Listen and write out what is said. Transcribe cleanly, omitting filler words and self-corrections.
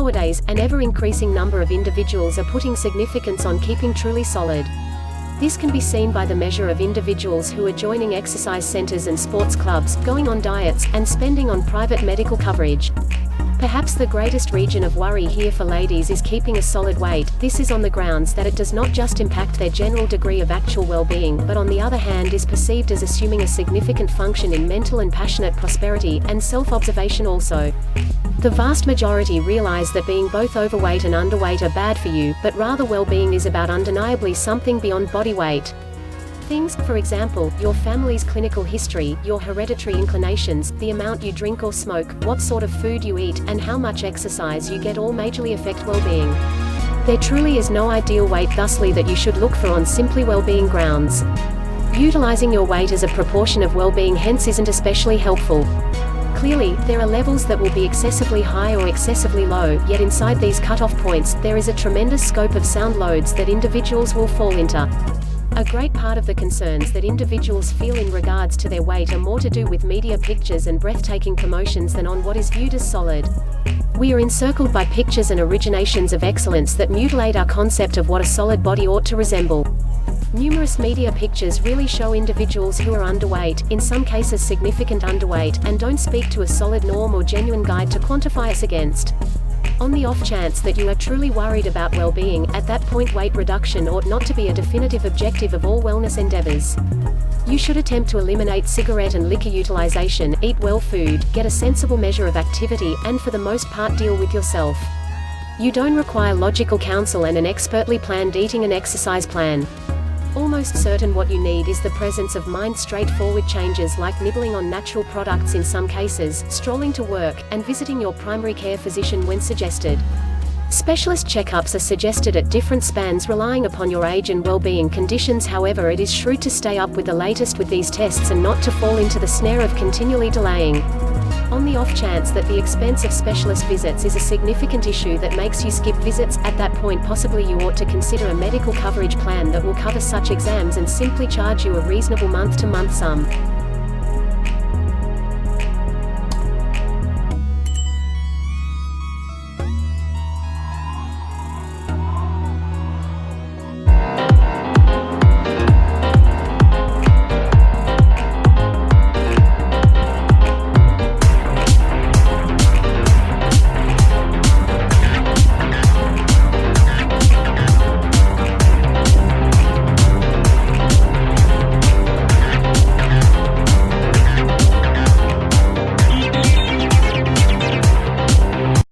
Nowadays, an ever-increasing number of individuals are putting significance on keeping truly solid. This can be seen by the measure of individuals who are joining exercise centers and sports clubs, going on diets, and spending on private medical coverage. Perhaps the greatest region of worry here for ladies is keeping a solid weight. This is on the grounds that it does not just impact their general degree of actual well-being, but on the other hand is perceived as assuming a significant function in mental and passionate prosperity, and self-observation also. The vast majority realize that being both overweight and underweight are bad for you, but rather well-being is about undeniably something beyond body weight. Things, for example, your family's clinical history, your hereditary inclinations, the amount you drink or smoke, what sort of food you eat, and how much exercise you get all majorly affect well-being. There truly is no ideal weight thusly that you should look for on simply well-being grounds. Utilizing your weight as a proportion of well-being hence isn't especially helpful. Clearly, there are levels that will be excessively high or excessively low, yet inside these cutoff points, there is a tremendous scope of sound loads that individuals will fall into. A great part of the concerns that individuals feel in regards to their weight are more to do with media pictures and breathtaking promotions than on what is viewed as solid. We are encircled by pictures and originations of excellence that mutilate our concept of what a solid body ought to resemble. Numerous media pictures really show individuals who are underweight, in some cases significant underweight, and don't speak to a solid norm or genuine guide to quantify us against. On the off chance that you are truly worried about well-being, at that point weight reduction ought not to be a definitive objective of all wellness endeavors. You should attempt to eliminate cigarette and liquor utilization, eat well food, get a sensible measure of activity, and for the most part deal with yourself. You don't require logical counsel and an expertly planned eating and exercise plan. Almost certain what you need is the presence of mind. Straightforward changes like nibbling on natural products in some cases, strolling to work, and visiting your primary care physician when suggested. Specialist checkups are suggested at different spans relying upon your age and well-being conditions. However, it is shrewd to stay up with the latest with these tests and not to fall into the snare of continually delaying. On the off chance that the expense of specialist visits is a significant issue that makes you skip visits, at that point possibly you ought to consider a medical coverage plan that will cover such exams and simply charge you a reasonable month-to-month sum.